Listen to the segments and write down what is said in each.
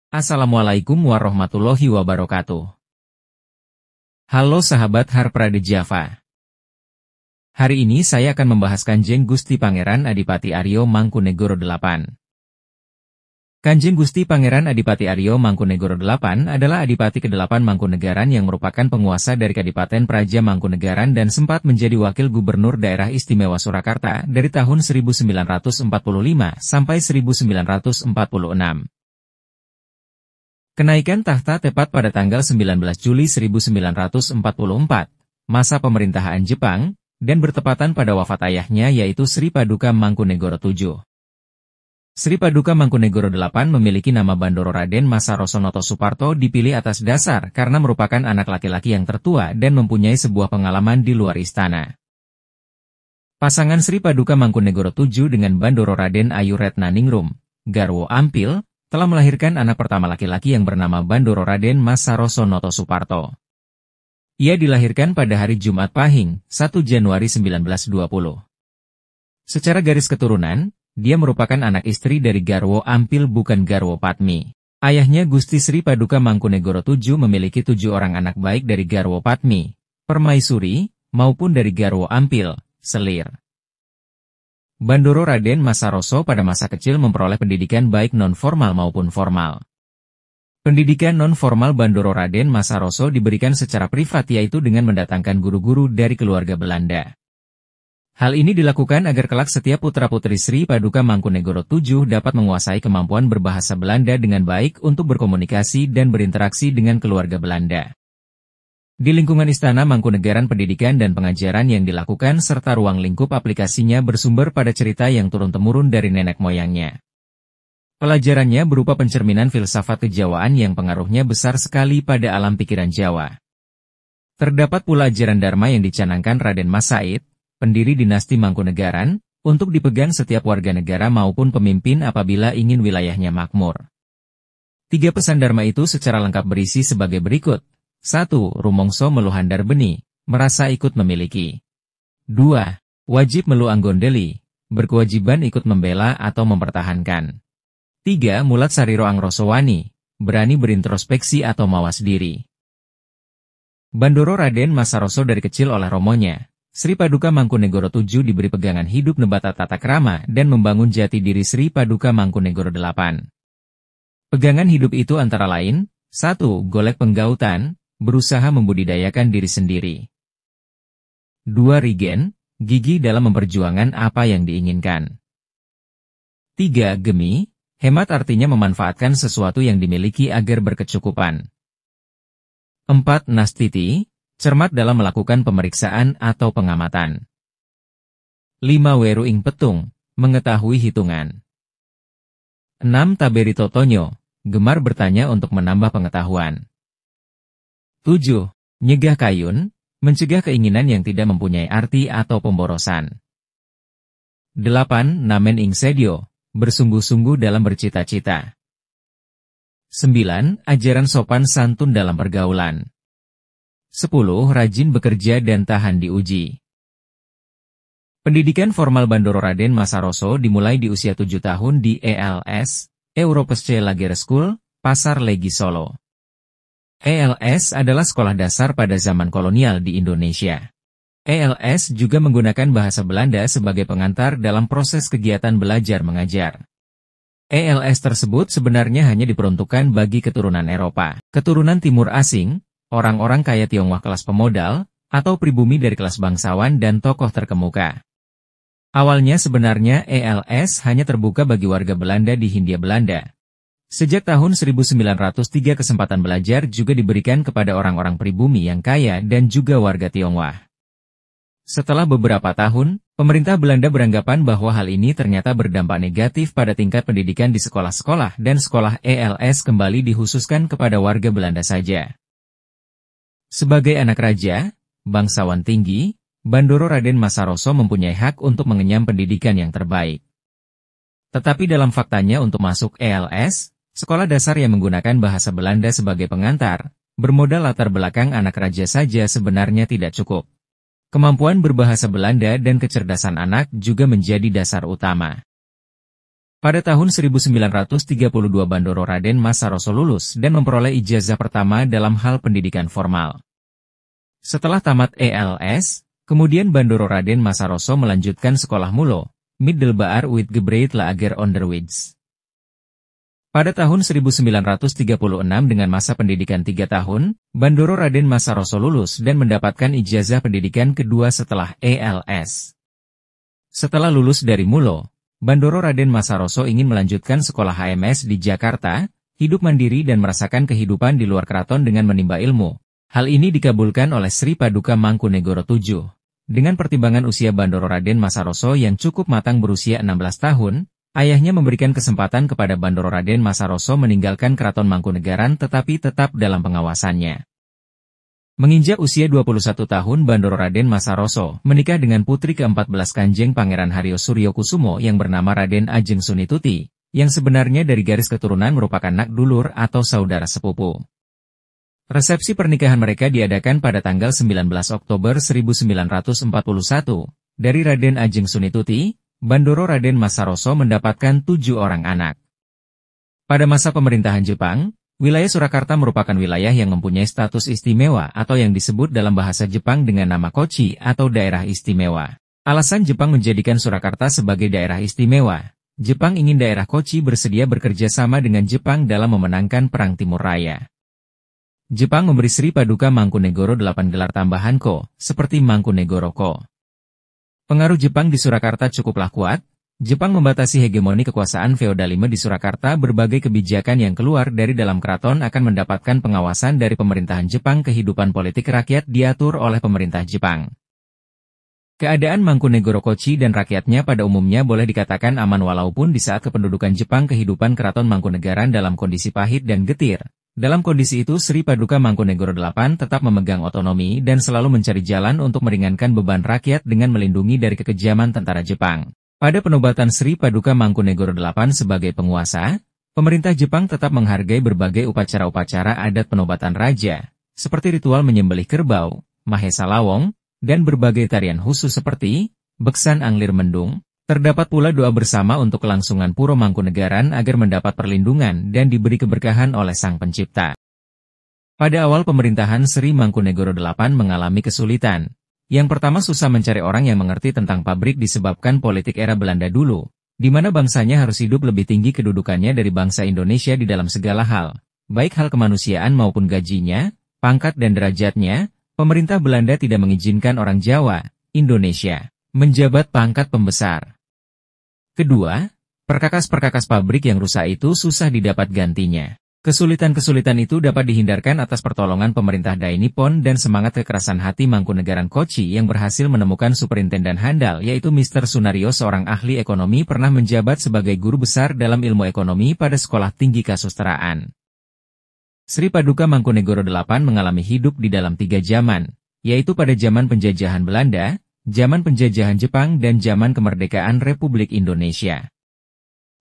Assalamualaikum warahmatullahi wabarakatuh. Halo sahabat Harprade Java. Hari ini saya akan membahas Kanjeng Gusti Pangeran Adipati Aryo Mangkunegoro VIII. Kanjeng Gusti Pangeran Adipati Aryo Mangkunegoro VIII adalah Adipati ke-8 Mangkunegaran yang merupakan penguasa dari Kadipaten Praja Mangkunegaran dan sempat menjadi Wakil Gubernur Daerah Istimewa Surakarta dari tahun 1945 sampai 1946. Kenaikan tahta tepat pada tanggal 19 Juli 1944, masa pemerintahan Jepang, dan bertepatan pada wafat ayahnya yaitu Sri Paduka Mangkunegoro VII. Sri Paduka Mangkunegoro VIII memiliki nama Bandoro Raden Masaroso Noto Suparto dipilih atas dasar karena merupakan anak laki-laki yang tertua dan mempunyai sebuah pengalaman di luar istana. Pasangan Sri Paduka Mangkunegoro VII dengan Bandoro Raden Ayu Retnaningrum, Garwo Ampil, telah melahirkan anak pertama laki-laki yang bernama Bandoro Raden Masaroso Noto Suparto. Ia dilahirkan pada hari Jumat Pahing, 1 Januari 1920. Secara garis keturunan, dia merupakan anak istri dari Garwo Ampil bukan Garwo Patmi. Ayahnya Gusti Sri Paduka Mangkunegoro VII memiliki 7 orang anak baik dari Garwo Patmi, Permaisuri, maupun dari Garwo Ampil, Selir. Bandoro Raden Masaroso pada masa kecil memperoleh pendidikan baik non-formal maupun formal. Pendidikan non-formal Bandoro Raden Masaroso diberikan secara privat yaitu dengan mendatangkan guru-guru dari keluarga Belanda. Hal ini dilakukan agar kelak setiap putra-putri Sri Paduka Mangkunegoro VII dapat menguasai kemampuan berbahasa Belanda dengan baik untuk berkomunikasi dan berinteraksi dengan keluarga Belanda. Di lingkungan Istana Mangkunegaran pendidikan dan pengajaran yang dilakukan serta ruang lingkup aplikasinya bersumber pada cerita yang turun-temurun dari nenek moyangnya. Pelajarannya berupa pencerminan filsafat kejawaan yang pengaruhnya besar sekali pada alam pikiran Jawa. Terdapat pula ajaran Dharma yang dicanangkan Raden Mas Said, pendiri dinasti Mangkunegaran, untuk dipegang setiap warga negara maupun pemimpin apabila ingin wilayahnya makmur. 3 pesan Dharma itu secara lengkap berisi sebagai berikut. 1. Rumongso melu handar beni, merasa ikut memiliki. 2. Wajib melu anggondeli, berkewajiban ikut membela atau mempertahankan. 3. Mulat sariro angrosowani, berani berintrospeksi atau mawas diri. Bandoro Raden Masaroso dari kecil oleh romonya, Sri Paduka Mangkunegoro VII diberi pegangan hidup nebata tata krama dan membangun jati diri Sri Paduka Mangkunegoro VIII. Pegangan hidup itu antara lain, 1. Golek penggautan, berusaha membudidayakan diri sendiri. 2. Rigen, gigih dalam memperjuangkan apa yang diinginkan. 3. Gemi, hemat artinya memanfaatkan sesuatu yang dimiliki agar berkecukupan. 4. Nastiti, cermat dalam melakukan pemeriksaan atau pengamatan. 5. Weru ing petung, mengetahui hitungan. 6. Taberi totonyo, gemar bertanya untuk menambah pengetahuan. 7. Nyegah kayun, mencegah keinginan yang tidak mempunyai arti atau pemborosan. 8. Namen ing sedio, bersungguh-sungguh dalam bercita-cita. 9. Ajaran sopan santun dalam pergaulan. 10. Rajin bekerja dan tahan diuji. Pendidikan formal Bandoro Raden Masaroso dimulai di usia 7 tahun di ELS, Europese Lagere School, Pasar Legi Solo. ELS adalah sekolah dasar pada zaman kolonial di Indonesia. ELS juga menggunakan bahasa Belanda sebagai pengantar dalam proses kegiatan belajar mengajar. ELS tersebut sebenarnya hanya diperuntukkan bagi keturunan Eropa, keturunan Timur asing, orang-orang kaya Tionghoa kelas pemodal, atau pribumi dari kelas bangsawan dan tokoh terkemuka. Awalnya sebenarnya ELS hanya terbuka bagi warga Belanda di Hindia Belanda. Sejak tahun 1903 kesempatan belajar juga diberikan kepada orang-orang pribumi yang kaya dan juga warga Tionghoa. Setelah beberapa tahun, pemerintah Belanda beranggapan bahwa hal ini ternyata berdampak negatif pada tingkat pendidikan di sekolah-sekolah dan sekolah ELS kembali dikhususkan kepada warga Belanda saja. Sebagai anak raja, bangsawan tinggi, Bandoro Raden Masaroso mempunyai hak untuk mengenyam pendidikan yang terbaik. Tetapi dalam faktanya untuk masuk ELS, sekolah dasar yang menggunakan bahasa Belanda sebagai pengantar, bermodal latar belakang anak raja saja sebenarnya tidak cukup. Kemampuan berbahasa Belanda dan kecerdasan anak juga menjadi dasar utama. Pada tahun 1932 Bandoro Raden Masaroso lulus dan memperoleh ijazah pertama dalam hal pendidikan formal. Setelah tamat ELS, kemudian Bandoro Raden Masaroso melanjutkan sekolah Mulo, Middelbaar Uitgebreid Lager Onderwijs. Pada tahun 1936 dengan masa pendidikan 3 tahun, Bandoro Raden Masaroso lulus dan mendapatkan ijazah pendidikan kedua setelah ELS. Setelah lulus dari Mulo, Bandoro Raden Masaroso ingin melanjutkan sekolah HMS di Jakarta, hidup mandiri dan merasakan kehidupan di luar keraton dengan menimba ilmu. Hal ini dikabulkan oleh Sri Paduka Mangkunegoro VII. Dengan pertimbangan usia Bandoro Raden Masaroso yang cukup matang berusia 16 tahun, ayahnya memberikan kesempatan kepada Bandoro Raden Masaroso meninggalkan keraton Mangkunegaran tetapi tetap dalam pengawasannya. Menginjak usia 21 tahun Bandoro Raden Masaroso menikah dengan putri ke-14 Kanjeng Pangeran Haryo Suryokusumo yang bernama Raden Ajeng Sunituti, yang sebenarnya dari garis keturunan merupakan nak dulur atau saudara sepupu. Resepsi pernikahan mereka diadakan pada tanggal 19 Oktober 1941. Dari Raden Ajeng Sunituti, Bandoro Raden Masaroso mendapatkan 7 orang anak. Pada masa pemerintahan Jepang, wilayah Surakarta merupakan wilayah yang mempunyai status istimewa atau yang disebut dalam bahasa Jepang dengan nama Kochi atau daerah istimewa. Alasan Jepang menjadikan Surakarta sebagai daerah istimewa, Jepang ingin daerah Kochi bersedia bekerja sama dengan Jepang dalam memenangkan Perang Timur Raya. Jepang memberi Sri Paduka Mangkunegoro 8 gelar tambahan Ko, seperti Mangkunegoro Ko. Pengaruh Jepang di Surakarta cukuplah kuat. Jepang membatasi hegemoni kekuasaan feodalisme di Surakarta. Berbagai kebijakan yang keluar dari dalam keraton akan mendapatkan pengawasan dari pemerintahan Jepang. Kehidupan politik rakyat diatur oleh pemerintah Jepang. Keadaan Mangkunegoro Kochi dan rakyatnya pada umumnya boleh dikatakan aman walaupun di saat kependudukan Jepang kehidupan keraton Mangkunegaran dalam kondisi pahit dan getir. Dalam kondisi itu Sri Paduka Mangkunegoro VIII tetap memegang otonomi dan selalu mencari jalan untuk meringankan beban rakyat dengan melindungi dari kekejaman tentara Jepang. Pada penobatan Sri Paduka Mangkunegoro VIII sebagai penguasa, pemerintah Jepang tetap menghargai berbagai upacara-upacara adat penobatan raja, seperti ritual menyembelih kerbau, Mahesa Lawong, dan berbagai tarian khusus seperti Beksan Anglir Mendung. Terdapat pula doa bersama untuk kelangsungan Puro Mangkunegaran agar mendapat perlindungan dan diberi keberkahan oleh Sang Pencipta. Pada awal pemerintahan Sri Mangkunegoro VIII mengalami kesulitan. Yang pertama susah mencari orang yang mengerti tentang pabrik disebabkan politik era Belanda dulu, di mana bangsanya harus hidup lebih tinggi kedudukannya dari bangsa Indonesia di dalam segala hal, baik hal kemanusiaan maupun gajinya, pangkat dan derajatnya. Pemerintah Belanda tidak mengizinkan orang Jawa, Indonesia, menjabat pangkat pembesar. Kedua, perkakas-perkakas pabrik yang rusak itu susah didapat gantinya. Kesulitan-kesulitan itu dapat dihindarkan atas pertolongan pemerintah Dai Nippon dan semangat kekerasan hati Mangkunegaran Kochi yang berhasil menemukan superintendan handal yaitu Mr. Sunario, seorang ahli ekonomi pernah menjabat sebagai guru besar dalam ilmu ekonomi pada Sekolah Tinggi Kasusteraan. Sri Paduka Mangkunegoro VIII mengalami hidup di dalam 3 zaman, yaitu pada zaman penjajahan Belanda, zaman penjajahan Jepang dan zaman kemerdekaan Republik Indonesia.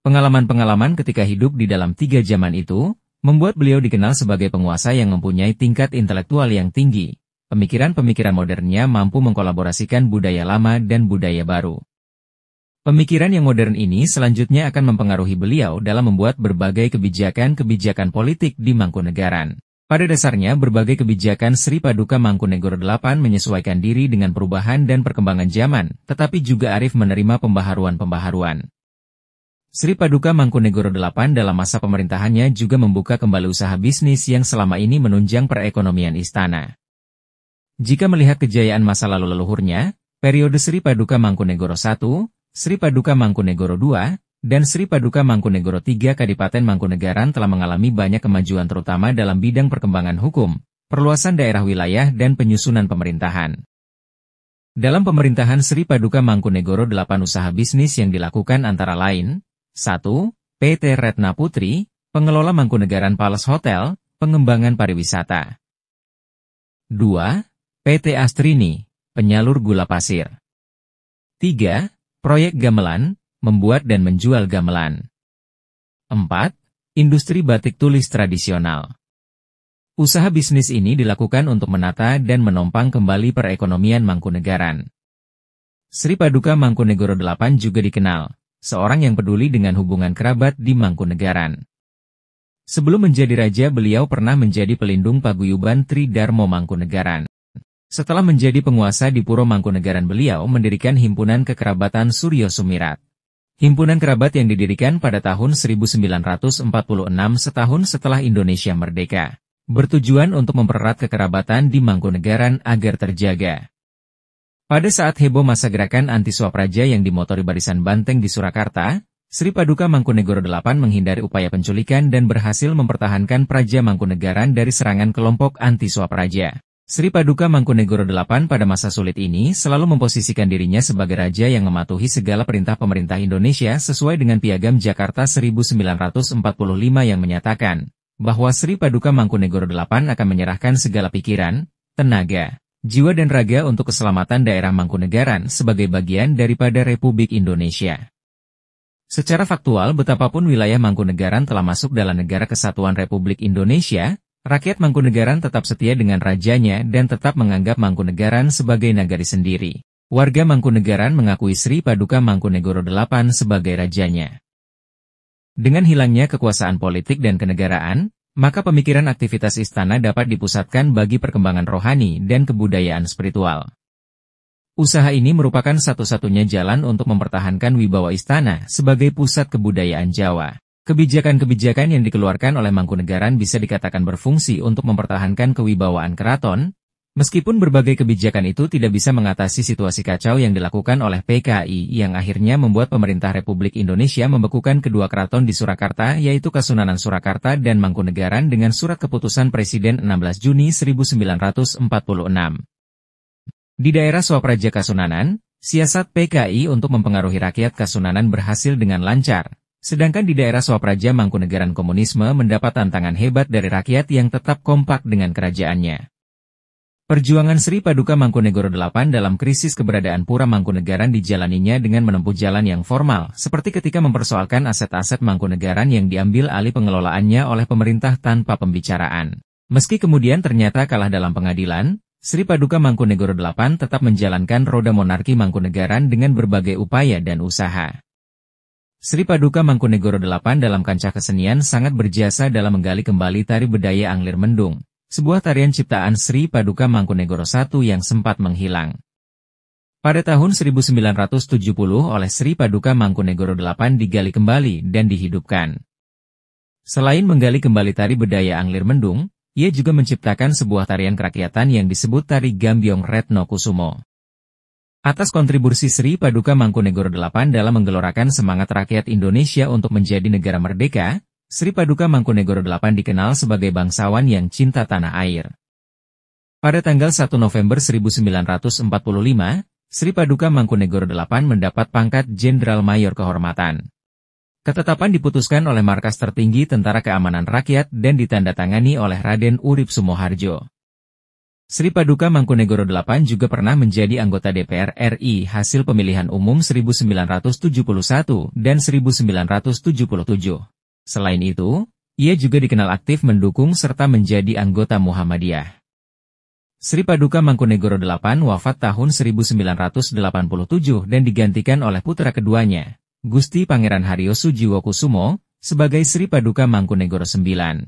Pengalaman-pengalaman ketika hidup di dalam 3 zaman itu, membuat beliau dikenal sebagai penguasa yang mempunyai tingkat intelektual yang tinggi. Pemikiran-pemikiran modernnya mampu mengkolaborasikan budaya lama dan budaya baru. Pemikiran yang modern ini selanjutnya akan mempengaruhi beliau dalam membuat berbagai kebijakan-kebijakan politik di Mangkunegaran. Pada dasarnya berbagai kebijakan Sri Paduka Mangkunegoro VIII menyesuaikan diri dengan perubahan dan perkembangan zaman, tetapi juga arif menerima pembaharuan-pembaharuan. Sri Paduka Mangkunegoro VIII dalam masa pemerintahannya juga membuka kembali usaha bisnis yang selama ini menunjang perekonomian istana. Jika melihat kejayaan masa lalu leluhurnya, periode Sri Paduka Mangkunegoro I, Sri Paduka Mangkunegoro II, dan Sri Paduka Mangkunegoro III Kadipaten Mangkunegaran telah mengalami banyak kemajuan terutama dalam bidang perkembangan hukum, perluasan daerah wilayah dan penyusunan pemerintahan. Dalam pemerintahan Sri Paduka Mangkunegoro VIII usaha bisnis yang dilakukan antara lain, 1. PT Retna Putri, pengelola Mangkunegaran Palace Hotel, pengembangan pariwisata. 2. PT Astrini, penyalur gula pasir. 3. Proyek gamelan, membuat dan menjual gamelan. 4. Industri batik tulis tradisional. Usaha bisnis ini dilakukan untuk menata dan menompang kembali perekonomian Mangkunegaran. Sri Paduka Mangkunegoro VIII juga dikenal seorang yang peduli dengan hubungan kerabat di Mangkunegaran. Sebelum menjadi raja, beliau pernah menjadi pelindung paguyuban Tridharma Mangkunegaran. Setelah menjadi penguasa di Puro Mangkunegaran, beliau mendirikan Himpunan Kekerabatan Suryo Sumirat. Himpunan kerabat yang didirikan pada tahun 1946 setahun setelah Indonesia merdeka, bertujuan untuk mempererat kekerabatan di Mangkunegaran agar terjaga. Pada saat heboh masa gerakan anti Swapraja yang dimotori Barisan Banteng di Surakarta, Sri Paduka Mangkunegoro VIII menghindari upaya penculikan dan berhasil mempertahankan Praja Mangkunegaran dari serangan kelompok anti Swapraja. Sri Paduka Mangkunegoro VIII pada masa sulit ini selalu memposisikan dirinya sebagai raja yang mematuhi segala perintah pemerintah Indonesia sesuai dengan Piagam Jakarta 1945 yang menyatakan bahwa Sri Paduka Mangkunegoro VIII akan menyerahkan segala pikiran, tenaga, jiwa dan raga untuk keselamatan daerah Mangkunegaran sebagai bagian daripada Republik Indonesia. Secara faktual, betapapun wilayah Mangkunegaran telah masuk dalam Negara Kesatuan Republik Indonesia, rakyat Mangkunegaran tetap setia dengan rajanya dan tetap menganggap Mangkunegaran sebagai nagari sendiri. Warga Mangkunegaran mengakui Sri Paduka Mangkunegoro VIII sebagai rajanya. Dengan hilangnya kekuasaan politik dan kenegaraan, maka pemikiran aktivitas istana dapat dipusatkan bagi perkembangan rohani dan kebudayaan spiritual. Usaha ini merupakan satu-satunya jalan untuk mempertahankan wibawa istana sebagai pusat kebudayaan Jawa. Kebijakan-kebijakan yang dikeluarkan oleh Mangkunegaran bisa dikatakan berfungsi untuk mempertahankan kewibawaan keraton, meskipun berbagai kebijakan itu tidak bisa mengatasi situasi kacau yang dilakukan oleh PKI yang akhirnya membuat pemerintah Republik Indonesia membekukan kedua keraton di Surakarta, yaitu Kasunanan Surakarta dan Mangkunegaran dengan surat keputusan Presiden 16 Juni 1946. Di daerah Swapraja Kasunanan, siasat PKI untuk mempengaruhi rakyat Kasunanan berhasil dengan lancar, sedangkan di daerah Swapraja Mangkunegaran komunisme mendapat tantangan hebat dari rakyat yang tetap kompak dengan kerajaannya. Perjuangan Sri Paduka Mangkunegoro VIII dalam krisis keberadaan Pura Mangkunegaran dijalaninya dengan menempuh jalan yang formal, seperti ketika mempersoalkan aset-aset Mangkunegaran yang diambil alih pengelolaannya oleh pemerintah tanpa pembicaraan. Meski kemudian ternyata kalah dalam pengadilan, Sri Paduka Mangkunegoro VIII tetap menjalankan roda monarki Mangkunegaran dengan berbagai upaya dan usaha. Sri Paduka Mangkunegoro VIII dalam kancah kesenian sangat berjasa dalam menggali kembali tari bedaya Anglir Mendung, sebuah tarian ciptaan Sri Paduka Mangkunegoro I yang sempat menghilang. Pada tahun 1970 oleh Sri Paduka Mangkunegoro VIII digali kembali dan dihidupkan. Selain menggali kembali tari bedaya Anglir Mendung, ia juga menciptakan sebuah tarian kerakyatan yang disebut Tari Gambyong Retno Kusumo. Atas kontribusi Sri Paduka Mangkunegoro VIII dalam menggelorakan semangat rakyat Indonesia untuk menjadi negara merdeka, Sri Paduka Mangkunegoro VIII dikenal sebagai bangsawan yang cinta tanah air. Pada tanggal 1 November 1945, Sri Paduka Mangkunegoro VIII mendapat pangkat Jenderal Mayor Kehormatan. Ketetapan diputuskan oleh Markas Tertinggi Tentara Keamanan Rakyat dan ditandatangani oleh Raden Urip Sumoharjo. Sri Paduka Mangkunegoro VIII juga pernah menjadi anggota DPR RI hasil pemilihan umum 1971 dan 1977. Selain itu, ia juga dikenal aktif mendukung serta menjadi anggota Muhammadiyah. Sri Paduka Mangkunegoro VIII wafat tahun 1987 dan digantikan oleh putra keduanya, Gusti Pangeran Haryo Sujiwokusumo, sebagai Sri Paduka Mangkunegoro IX.